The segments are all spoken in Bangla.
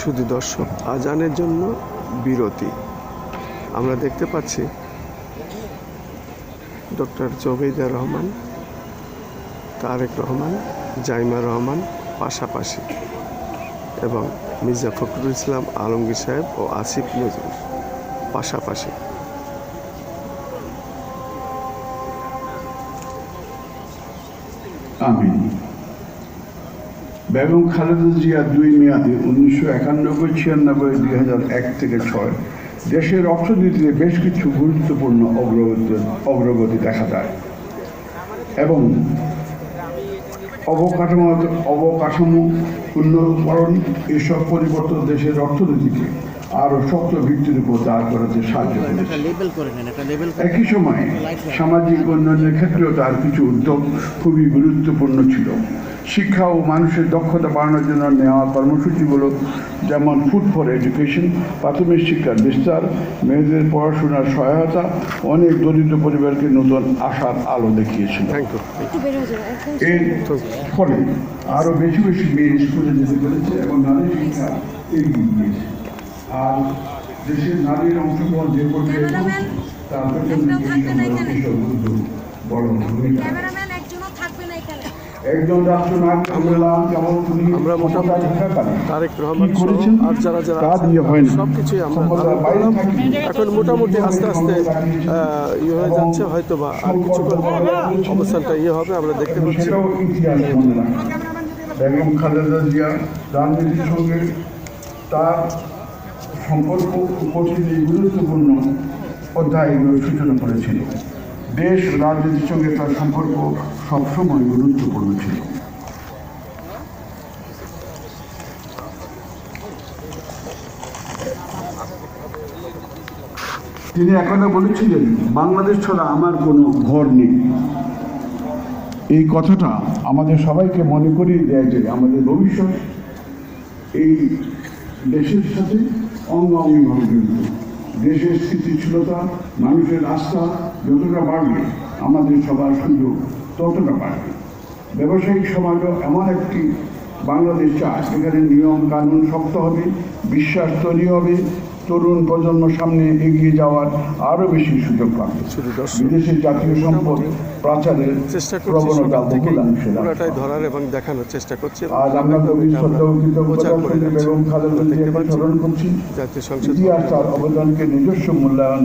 শুধু দর্শক, আজানের জন্য বিরতি। আমরা দেখতে পাচ্ছি ডক্টর জোবেইদা রহমান, তারেক রহমান, জাইমা রহমান পাশাপাশি, এবং মির্জা ফখরুল ইসলাম আলমগীর সাহেব ও আসিফ নজরুল পাশাপাশি। আমিন। বেগম খালেদা জিয়া 2 মেয়াদে 1991, 96, 2001 থেকে 6 দেশের অর্থনীতিতে বেশ কিছু গুরুত্বপূর্ণ অগ্রগতি দেখা যায় এবং অবকাঠামো উন্নয়ন এসব পরিবর্তন দেশের অর্থনীতিকে আরও শক্ত ভিত্তির উপর দাঁড় করাতে সাহায্য করেছে। একই সময়ে সামাজিক উন্নয়নের ক্ষেত্রেও তার কিছু উদ্যোগ খুবই গুরুত্বপূর্ণ ছিল। শিক্ষা ও মানুষের দক্ষতা বাড়ানোর জন্য নেওয়া কর্মসূচিগুলো যেমন ফুড ফর এডুকেশন, প্রাথমিক শিক্ষার বিস্তার, মেয়েদের পড়াশোনার সহায়তা অনেক দরিদ্র পরিবারকে নতুন আশার আলো দেখিয়েছিল। এর ফলে আরও বেশি বেশি মেয়ে স্কুলে যেতে পেরেছে এবং নারী শিক্ষা এগিয়ে গিয়েছে। আর দেশের নারীর অংশগ্রহণ যে পর্যায়ে তার পেছনে এসব উদ্যোগ বড় ভূমিকা। একজন রাষ্ট্রনায়ক আমরা মোটামুটি তারেক রহমান আর যারা সবকিছুই আমরা এখন মোটামুটি আস্তে আস্তে ইয়ে হয়ে যাচ্ছে, হয়তো বা আর কিছুক্ষণ অবস্থানটা ইয়ে হবে, আমরা দেখতে পাচ্ছি। বেগম খালেদা জিয়া রাজনীতির সঙ্গে তার সম্পর্ক কঠিন গুরুত্বপূর্ণ অধ্যায়গুলোর সূচনা করেছিল। দেশ রাজনীতির সঙ্গে তার সম্পর্ক সবসময় গুরুত্বপূর্ণ ছিল। তিনি একথা বলেছিলেন, বাংলাদেশ ছাড়া আমার কোনো ঘর নেই। এই কথাটা আমাদের সবাইকে মনে করিয়ে দেয় যে আমাদের ভবিষ্যৎ এই দেশের সাথে অঙ্গাঙ্গিভাবে জড়িত। দেশের স্থিতিশীলতা, মানুষের আস্থা যতটা বাড়বে আমাদের সবার সুযোগ ততটা বাড়বে। ব্যবসায়িক সমাজও এমন একটি বাংলাদেশ চায় যেখানে নিয়ম কানুন শক্ত হবে, বিশ্বাস তৈরি হবে, তরুণ প্রজন্ম সামনে এগিয়ে যাওয়ার আরও বেশি সুযোগ পাবে। বিদেশের জাতীয় সম্পদ পাচারের প্রবণতা ধরার এবং দেখানোর চেষ্টা করছি। আজ আমরা বেগম খালেদা জিয়াকে স্মরণ করছি। ইতিহাস তার অবদানকে নিজস্ব মূল্যায়ন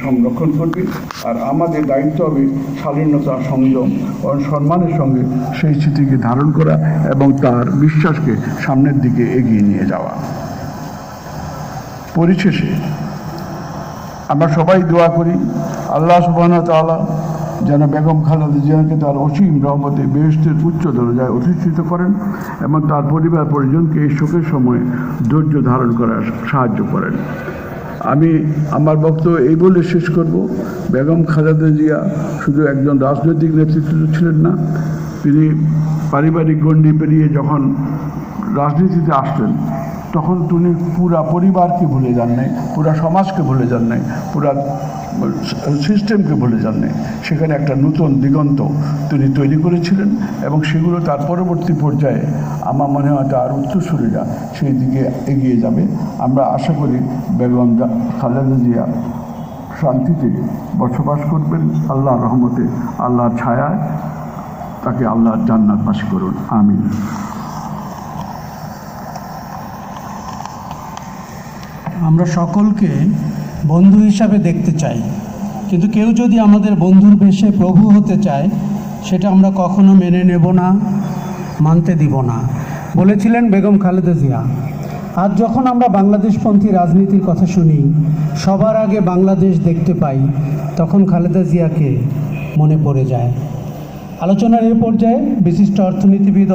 সংরক্ষণ করবে, আর আমাদের দায়িত্ব হবে শালীনতা, সংযম ও সম্মানের সঙ্গে সেই স্মৃতিকে ধারণ করা এবং তার বিশ্বাসকে সামনের দিকে এগিয়ে নিয়ে যাওয়া। পরিশেষে আমরা সবাই দোয়া করি আল্লাহ সুবহানাহু ওয়া তাআলা যেন বেগম খালেদা জিয়াকে তার অসীম রহমতে বেহেশতের উচ্চ দরজায় অধিষ্ঠিত করেন এবং তার পরিবার পরিজনকে এই শোকের সময় ধৈর্য ধারণ করার সাহায্য করেন। আমি আমার বক্তব্য এই বলে শেষ করব, বেগম খালেদা জিয়া শুধু একজন রাজনৈতিক নেতৃত্ব ছিলেন না, তিনি পারিবারিক গণ্ডি পেরিয়ে যখন রাজনীতিতে আসলেন তখন তিনি পুরা পরিবারকে ভুলে যান নাই, পুরা সমাজকে ভুলে যান নাই, পুরা সিস্টেমকে ভুলে যান নাই। সেখানে একটা নতুন দিগন্ত তিনি তৈরি করেছিলেন এবং সেগুলো তার পরবর্তী পর্যায়ে আমার মনে হয় তার উত্তরসূরিরা সেই দিকে এগিয়ে যাবে। আমরা আশা করি বেগম খালেদা জিয়া শান্তিতে বসবাস করবেন, আল্লাহর রহমতে, আল্লাহর ছায়ায় তাকে আল্লাহর জান্নাতবাসী করুন। আমিন। আমরা সকলকে বন্ধু হিসাবে দেখতে চাই, কিন্তু কেউ যদি আমাদের বন্ধুর বেশে প্রভু হতে চায় সেটা আমরা কখনো মেনে নেব না, মানতে দিব না, বলেছিলেন বেগম খালেদা জিয়া। আজ যখন আমরা বাংলাদেশপন্থী রাজনীতির কথা শুনি, সবার আগে বাংলাদেশ দেখতে পাই, তখন খালেদা জিয়াকে মনে পড়ে যায়। আলোচনার এই পর্যায়ে বিশিষ্ট অর্থনীতিবিদ